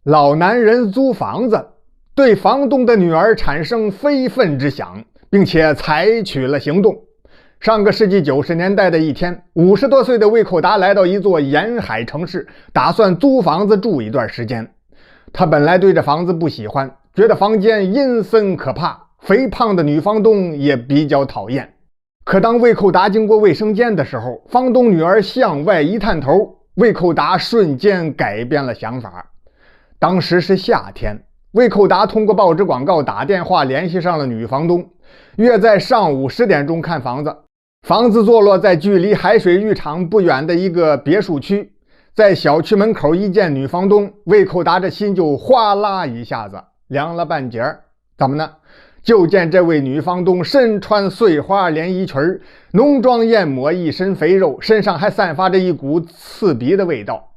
老男人租房子，对房东的女儿产生非分之想，并且采取了行动。上个世纪90年代的一天，50多岁的魏寇达来到一座沿海城市，打算租房子住一段时间。他本来对这房子不喜欢，觉得房间阴森可怕，肥胖的女房东也比较讨厌。可当魏寇达经过卫生间的时候，房东女儿向外一探头，魏寇达瞬间改变了想法。当时是夏天，魏寇达通过报纸广告打电话联系上了女房东，约在上午10点钟看房子。房子坐落在距离海水浴场不远的一个别墅区。在小区门口一见女房东，魏寇达这心就哗啦一下子凉了半截。怎么呢？就见这位女房东身穿碎花连衣裙，浓妆艳抹，一身肥肉，身上还散发着一股刺鼻的味道。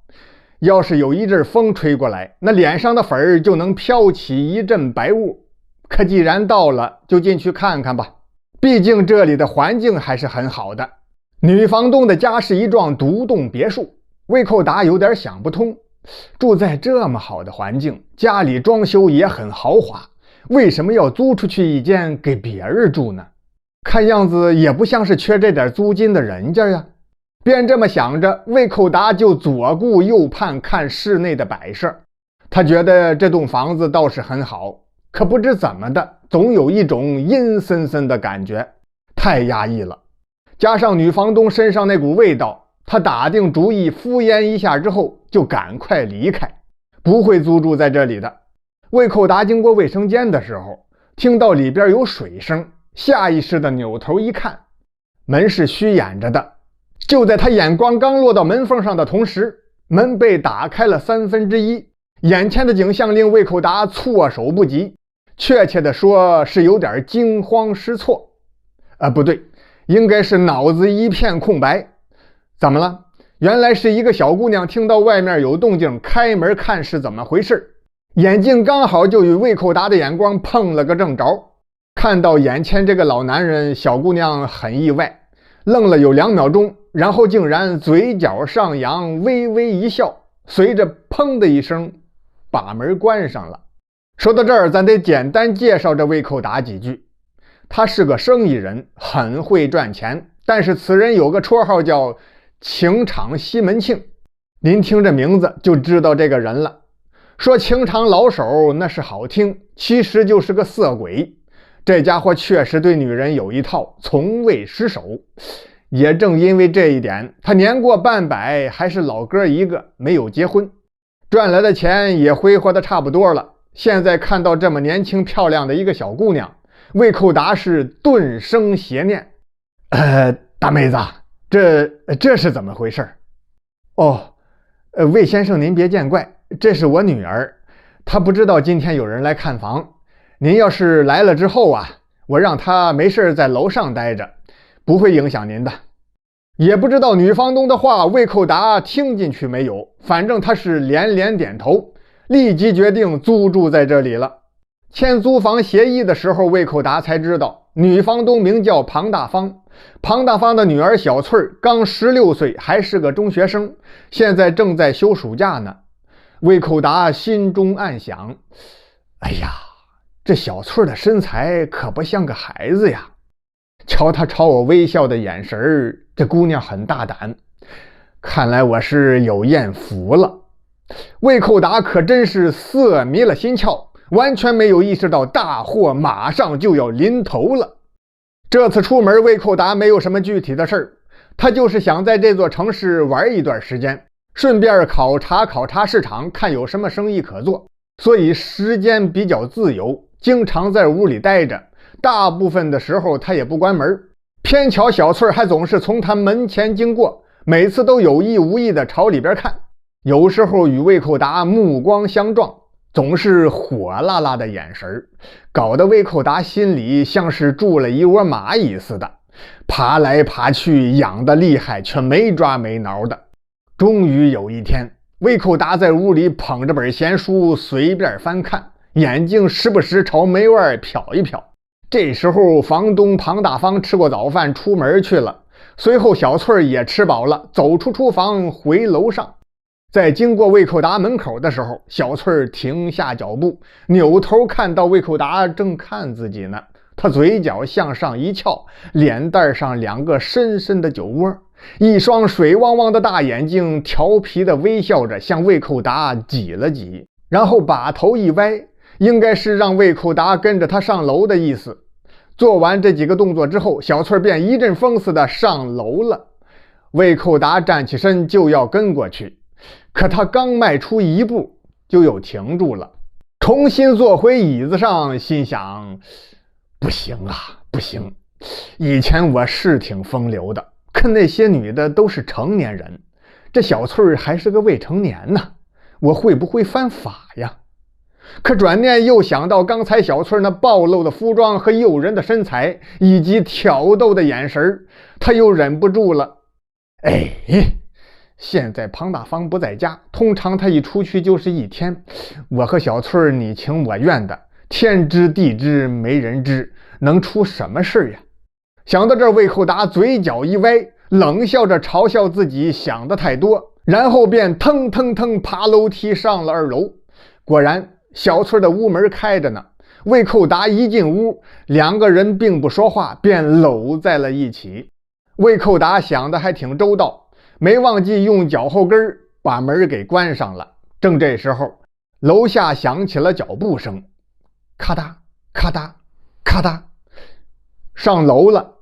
要是有一阵风吹过来，那脸上的粉儿就能飘起一阵白雾。可既然到了，就进去看看吧，毕竟这里的环境还是很好的。女房东的家是一幢独栋别墅，魏寇达有点想不通，住在这么好的环境，家里装修也很豪华，为什么要租出去一间给别人住呢？看样子也不像是缺这点租金的人家呀。便这么想着，魏寇达就左顾右盼看室内的摆设。他觉得这栋房子倒是很好，可不知怎么的，总有一种阴森森的感觉，太压抑了。加上女房东身上那股味道，他打定主意敷衍一下之后就赶快离开，不会租住在这里的。魏寇达经过卫生间的时候，听到里边有水声，下意识的扭头一看，门是虚掩着的。就在他眼光刚落到门缝上的同时，门被打开了1/3，眼前的景象令魏寇达措手不及，确切的说是有点惊慌失措。不对，应该是脑子一片空白。怎么了？原来是一个小姑娘听到外面有动静，开门看是怎么回事，眼睛刚好就与魏寇达的眼光碰了个正着。看到眼前这个老男人，小姑娘很意外，愣了有2秒钟，然后竟然嘴角上扬，微微一笑，随着砰的一声把门关上了。说到这儿，咱得简单介绍这魏寇达几句。他是个生意人，很会赚钱，但是此人有个绰号叫情场西门庆。您听这名字就知道这个人了。说情场老手那是好听，其实就是个色鬼。这家伙确实对女人有一套，从未失手。也正因为这一点，他年过半百，还是老哥一个，没有结婚，赚来的钱也挥霍的差不多了。现在看到这么年轻漂亮的一个小姑娘，魏寇达是顿生邪念。大妹子，这是怎么回事？魏先生您别见怪，这是我女儿，她不知道今天有人来看房。您要是来了之后啊，我让她没事在楼上待着，不会影响您的。也不知道女房东的话魏寇达听进去没有，反正他是连连点头，立即决定租住在这里了。签租房协议的时候，魏寇达才知道女房东名叫庞大芳。庞大芳的女儿小翠刚16岁，还是个中学生，现在正在休暑假呢。魏寇达心中暗想，哎呀，这小翠的身材可不像个孩子呀。瞧她朝我微笑的眼神，这姑娘很大胆，看来我是有艳福了。魏寇达可真是色迷了心窍，完全没有意识到大祸马上就要临头了。这次出门，魏寇达没有什么具体的事儿，他就是想在这座城市玩一段时间，顺便考察市场，看有什么生意可做，所以时间比较自由，经常在屋里待着，大部分的时候他也不关门。偏巧小翠还总是从他门前经过，每次都有意无意的朝里边看，有时候与魏寇达目光相撞，总是火辣辣的眼神，搞得魏寇达心里像是住了一窝蚂蚁似的，爬来爬去，痒得厉害，却没抓没挠的。终于有一天，魏寇达在屋里捧着本闲书随便翻看，眼睛时不时朝门外瞟一瞟。这时候房东庞大芳吃过早饭出门去了，随后小翠也吃饱了，走出厨房回楼上。在经过魏寇达门口的时候，小翠停下脚步，扭头看到魏寇达正看自己呢。他嘴角向上一翘，脸蛋上2个深深的酒窝，一双水汪汪的大眼睛调皮地微笑着向魏寇达挤了挤，然后把头一歪，应该是让魏寇达跟着他上楼的意思。做完这几个动作之后，小翠便一阵风似的上楼了。魏寇达站起身就要跟过去，可他刚迈出一步就又停住了，重新坐回椅子上，心想：不行啊，不行！以前我是挺风流的，可那些女的都是成年人，这小翠还是个未成年呢，我会不会犯法呀？可转念又想到刚才小翠那暴露的服装和诱人的身材，以及挑逗的眼神，他又忍不住了。现在庞大方不在家，通常他一出去就是1天，我和小翠你情我愿的，天知地知没人知，能出什么事呀？想到这儿，魏寇达嘴角一歪，冷笑着嘲笑自己想的太多，然后便腾腾腾爬楼梯上了2楼。果然小翠的屋门开着呢，魏寇达一进屋，2个人并不说话，便搂在了一起。魏寇达想的还挺周到，没忘记用脚后跟把门给关上了。正这时候，楼下响起了脚步声，咔嗒咔嗒咔嗒，上楼了。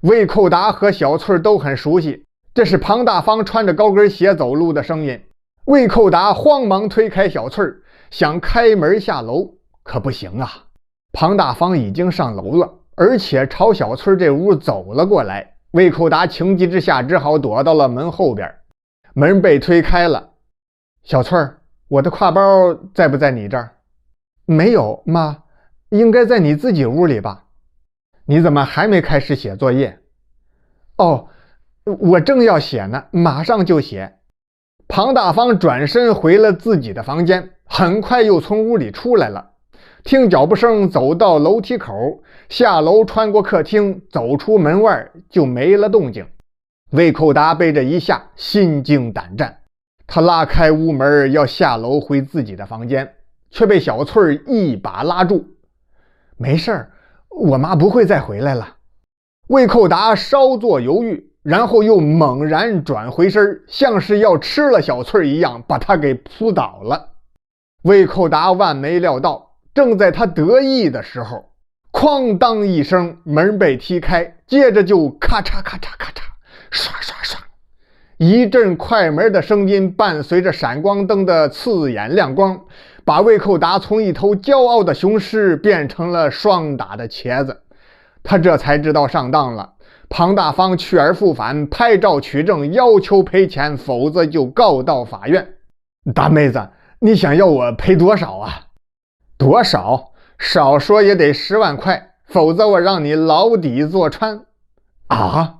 魏寇达和小翠都很熟悉，这是庞大方穿着高跟鞋走路的声音。魏寇达慌忙推开小翠，想开门下楼，可不行啊，庞大方已经上楼了，而且朝小翠这屋走了过来。魏寇达情急之下只好躲到了门后边，门被推开了。小翠儿，我的挎包在不在你这儿？没有，妈，应该在你自己屋里吧？你怎么还没开始写作业？哦，我正要写呢，马上就写。庞大方转身回了自己的房间，很快又从屋里出来了。听脚步声走到楼梯口，下楼穿过客厅，走出门外就没了动静。魏寇达被这一下心惊胆战，他拉开屋门要下楼回自己的房间，却被小翠一把拉住。没事儿，我妈不会再回来了。魏寇达稍作犹豫，然后又猛然转回身，像是要吃了小翠一样把她给扑倒了。魏寇达万没料到，正在他得意的时候，哐当一声，门被踢开，接着就咔嚓咔嚓咔嚓，刷刷刷，一阵快门的声音伴随着闪光灯的刺眼亮光，把魏寇达从一头骄傲的雄狮变成了霜打的茄子。他这才知道上当了，庞大方去而复返，拍照取证，要求赔钱，否则就告到法院。大妹子，你想要我赔多少啊？多少？少说也得10万块，否则我让你牢底坐穿。啊，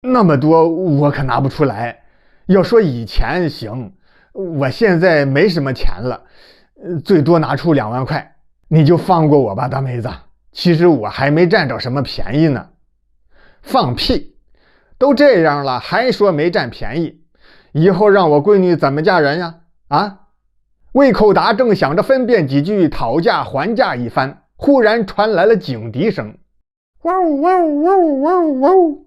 那么多我可拿不出来。要说以前行，我现在没什么钱了，最多拿出2万块，你就放过我吧，大妹子。其实我还没占着什么便宜呢。放屁！都这样了还说没占便宜，以后让我闺女怎么嫁人呀？啊！魏寇达正想着分辨几句，讨价还价一番，忽然传来了警笛声，哇呜哇呜哇呜哇呜哇呜，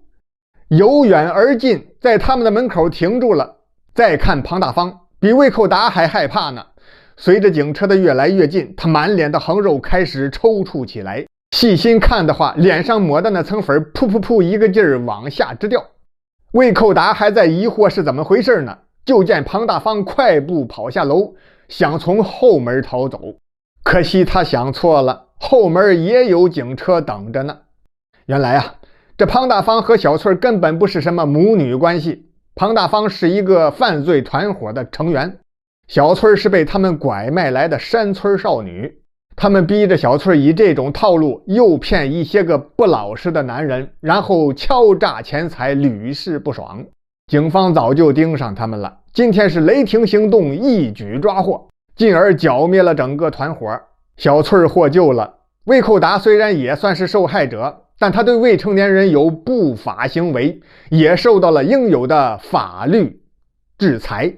由远而近，在他们的门口停住了。再看庞大方，比魏寇达还害怕呢。随着警车的越来越近，他满脸的横肉开始抽搐起来，细心看的话，脸上抹的那层粉噗噗噗一个劲儿往下直掉。魏寇达还在疑惑是怎么回事呢，就见庞大方快步跑下楼，想从后门逃走。可惜他想错了，后门也有警车等着呢。原来啊，这庞大方和小翠根本不是什么母女关系，庞大方是一个犯罪团伙的成员，小翠是被他们拐卖来的山村少女。他们逼着小翠以这种套路诱骗一些个不老实的男人，然后敲诈钱财，屡试不爽。警方早就盯上他们了，今天是雷霆行动，一举抓获，进而剿灭了整个团伙。小翠获救了。魏寇达虽然也算是受害者，但他对未成年人有不法行为，也受到了应有的法律制裁。